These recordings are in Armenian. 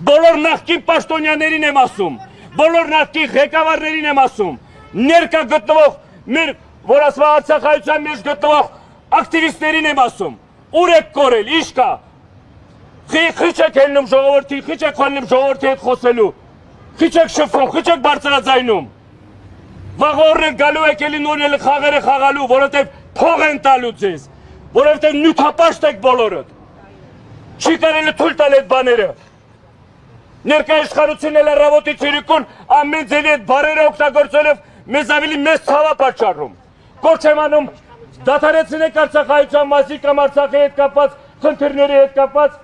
բոլոր նախկին պաշտոնյաներին եմ ասում, բոլոր նախկին ղեկավարներին եմ ասում, ներկա գտնվող մեր, որ ասվա Արցախայության մեջ գտնվող ակտիվիստներին եմ ասում, ուր եք կորել, ինչ կա, խիչ եք հելնում ժողովրդի, խիչ եք հելնում ժողովրդի հետ խոսելու, խիչ եք շփվում, խիչ եք բարձրաձայնում, վաղորներ գալու եք էլի նորել խաղերը խաղալու, որովհետև փող են տալու ձեզ, որովհետև նյութապաշտ եք բոլորդ, չի կարելի թույլ տալ այդ բաները, ներկա իշխանությունն էլ առավոտի ցիրիկուն ամեն ձևի այդ բարերը օգտագործելով մեզ ավելի մեծ ցավ է պատճառում, գործ եմ անում դադարեցնեք Արցախայության մասի կամ Արցախի հետ կապված խնդիրների հետ կապած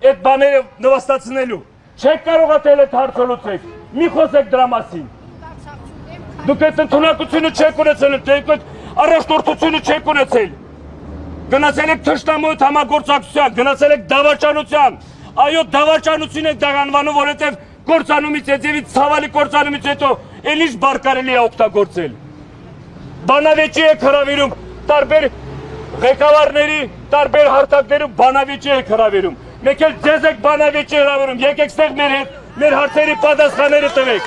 այդ բաները նվաստացնելու, չեք կարող ատել այդ հարցը լուծեք, մի խոսեք դրա մասին, դուք այդ ընդունակությունը չեք ունեցել, առաջնորդությունը չեք ունեցել, գնացել եք թշնամու հետ համագործակցության, գնացել եք դավաճանության, այո դավաճանություն եք դաղանվանում, որովհետև գործանումից եծևից ցավալի գործանումից հետո էլ ինչ բար կարելի է օգտագործել, բանավեճի եք հրավիրում, տարբեր ղեկավարների, տարբեր հարթակներում բանավեճի եք հրավիրում, մեկ էլ ձեզ եք բանավեճի հրավիրում, եկեք ստեղ մեր հետ, մեր հարցերի պատասխանները տվեք,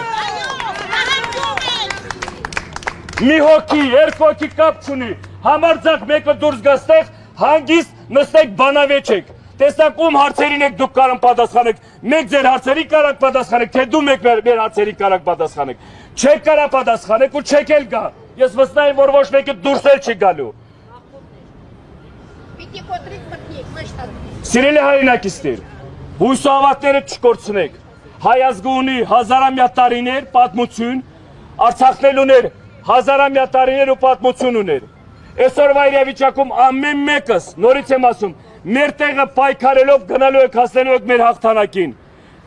մի հոգի, երկու հոգի կապ չունի, համարձակ մեկը դուրս գա ստեղ, հանգիստ նստեք բանավեճ եք, տեսնակ ում հարցերին եք դուք կարող պատասխանեք, մեկ ձեր հարցերի կարող պատասխանեք, թե դու մեկ մեր հարցերի կարող պատասխանեք, չեք կարող պատասխանեք ու չեք էլ գա, ես վստահ եմ, որ ոչ մեկը դուրս էլ չի գալու։ Սիրելի հայրենակիցներ, հույս ու հավատները չկորցնեք, հայ ազգը ունի հազարամյա տարիներ պատմություն, Արցախն էլ ուներ հազարամյա տարիներ ու պատմություն ուներ, այսօրվա իրավիճակում ամեն մեկս, նորից եմ ասում, մեր տեղը պայքարելով գնալու եք հասնելու եք մեր հաղթանակին,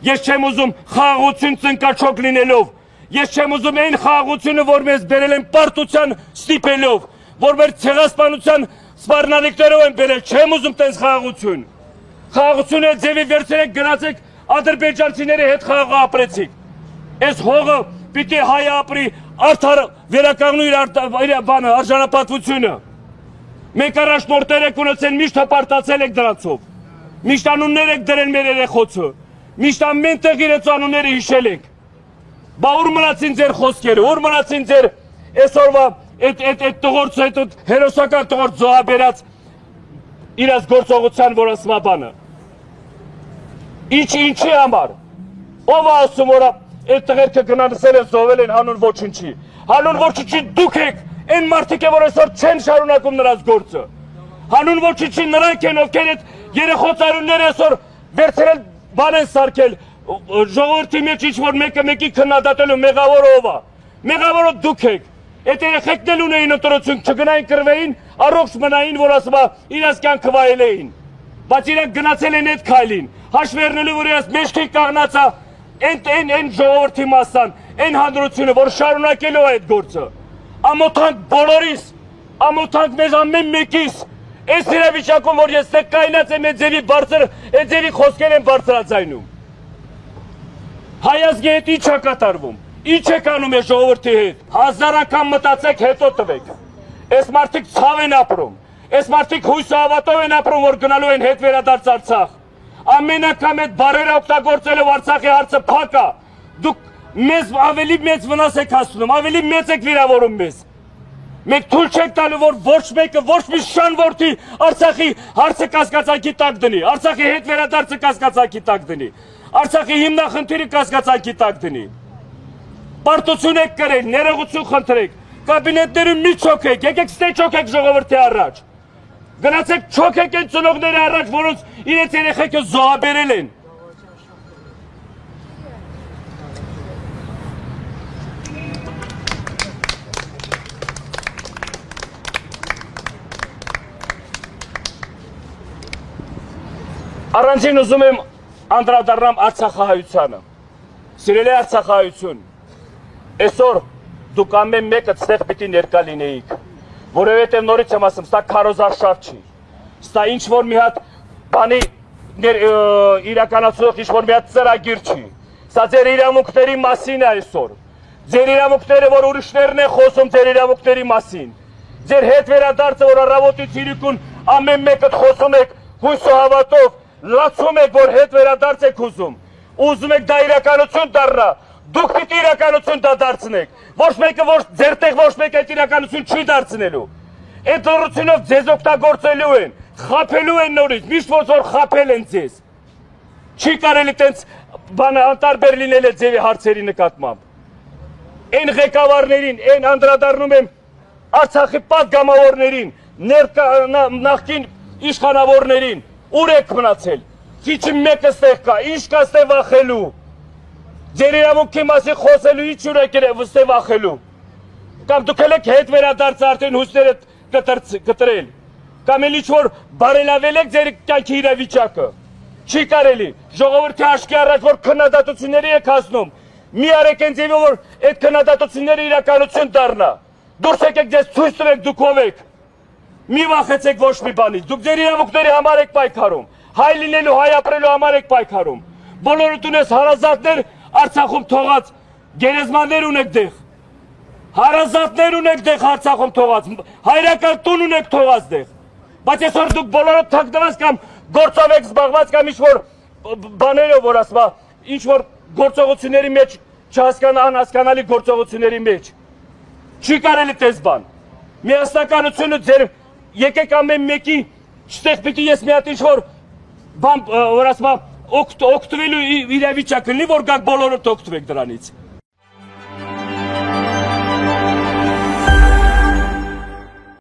ես չեմ ուզում խաղաղություն ծնկաչոք լինելով, ես չեմ ուզում այն խաղաղությունը, որ մեզ բերել են պարտության ստիպելով, որ մեր ցեղասպանության սպառնալիքներով են բերել, չեմ ուզում տենց խաղաղություն, խաղաղությունը ձևի վերցրեք գնացեք ադրբեջանցիների հետ խաղաղ ապրեցիք, այս հողը պիտի հայ ապրի արդար վերականգնու իր արժանապատվությունը, մեկ առաջնորդներ եք ունեցել, միշտ հպարտացել եք դրանցով, միշտ անուններ եք դրել մեր երեխոցը, միշտ ամեն տեղ իրենց անունները հիշել եք, բա ուր մնացին ձեր խոսքերը, ուր մնացին ձեր այսօրվա այդ տղորց այդ հերոսական տղորց զոհաբերած իրաց գործողության որ ասма բանը, ինչի համար, ով է ասում որ այդ տղերքը գնանսել են զոհվել են հանուն ոչնչի, հանուն ոչնչի դուք եք, այն մարդիկ է, որ այսօր չեն շարունակում նրանց գործը, հանուն ոչնչի նրանք են, ովքեր այդ երեխոց արունները այսօր վերցրել բան են սարքել, ժողովրդի մեջ ինչ-որ մեկը մեկի քննադատելու մեղավորը ով է, մեղավորը դուք եք, այդ երեխեքն էլ ունեին ընտրություն, չգնային կռվեին, առողջ մնային, որ ասում է իրաց կյանքը վայելեին, բայց իրանք գնացել են այդ քայլին, հաշվեռնելու որ իրաց մեջքի կաղնած է այն ժողովրդի մասան, այն հանրությունը, որ շարունակելու է այդ գործը, ամոթանք բոլորիս, ամոթանք մեզ ամեն մեկիս, այս իրավիճակում, որ ես տեղ կայնած եմ այդ ձևի խոսքեր եմ բարձրաձայնում, հայ ազգի հետ ինչ է կատարվում, ինչ եք անում է ժողովրդի հետ, հազար անգամ մտածեք հետո տվեք, այս մարդիկ ցավ են ապրում, այս մարդիկ հույս ու հավատով են ապրում, որ գնալու են հետ վերադարձ Արցախ, ամեն անգամ այդ բառերը օգտագործելով Արցախի հարցը փակ է, դուք մեզ ավելի մեծ վնաս եք հասնում, ավելի մեծ եք վիրավորում մեզ, մեկ թույլ չեք տալու, որ ոչ մեկը, ոչ մի շան որդի Արցախի հարցը կասկածանքի տակ դնի, Արցախի հետ վերադարձը կասկածանքի տակ դնի, Արցախի հիմնախնդիրը կասկածանքի տակ դնի, պարտություն եք կրել, ներողություն խնդրեք, կաբինետներում մի չոքեք, եկեք ստե չոքեք ժողովրդի առաջ, գնացեք չոքեք այն ծնողների առաջ, որոնց իրենց երեխեքը զոհաբերել են, Առանցին ուզում եմ անդրադառնամ Արցախահայությանը, սիրելի Արցախահայություն, այսօր դուք ամեն մեկը ստեղ պիտի ներկա լինեիք, որովհետև նորից եմ ասում, սա քարոզարշավ չի, սա ինչ-որ մի հատ բանի իրականացող ինչ-որ մի հատ ծրագիր չի, սա ձեր իրավունքների մասին է այսօր, ձեր իրավունքները, որ ուրիշներն է խոսում ձեր իրավունքների մասին, ձեր հետ վերադարձը, որ առավոտից իրիկուն ամեն մեկը խոսում եք հույս ու հավատով, լացում եք, որ հետ վերադարձ եք ուզում, ուզում եք դա իրականություն դառնա, դուք պիտի իրականություն դա դարձնեք, ոչ մեկը ձերտեղ ոչ մեկը այդ իրականություն չի դարձնելու, այդ լռությունով ձեզ օգտագործելու են, խաբելու են նորից, միշտ ոնց որ խաբել են ձեզ, չի կարելի տենց անտարբեր լինել է ձևի հարցերի նկատմամբ, այն ղեկավարներին, այն անդրադառնում եմ Արցախի պատգամավորներին, նախկին իշխանավորներին, ուր եք մնացել, քիչ մեկը ստեղ կա, ինչ կա ստեղ վախելու, ձեր իրավունքի մասին խոսելու, ինչ ուր եք ստեղ վախելու, կամ դուք եք հետ վերադարձ արդեն հույսները կտրել, կամ էլ ինչ-որ բարելավել եք ձեր կյանքի իրավիճակը, չի կարելի, ժողովրդի աչքի առաջ, որ քննադատությունների եք հասնում, մի արեք այն ձևով, որ այդ քննադատությունները իրականություն դառնա, դուրս եկեք ձեզ ցույց տվեք դուք ով եք, մի վախեցեք ոչ մի բանից, դուք ձեր իրավունքների համար եք պայքարում, հայ լինելու, հայ ապրելու համար եք պայքարում, բոլորդ ունես հարազատներ Արցախում թողած, գերեզմաններ ունեք դեղ, հարազատներ ունեք դեղ Արցախում թողած, հայրական տուն ունեք թողած դեղ, բայց այսօր դուք բոլորդ թաքնված կամ գործով եք զբաղված կամ ինչ-որ բաներով, որ ասма, ինչ-որ գործողությունների մեջ, անհասկանալի գործողությունների մեջ, չի կարելի տես բան, միասնականությունը ձեր, եկեք ամեն մեկի, չտեղ պիտի ես մի հատ ինչ-որ բան, որ ասма, օգտվելու իրավիճակ լինի, որ գաք բոլորդ օգտվեք դրանից,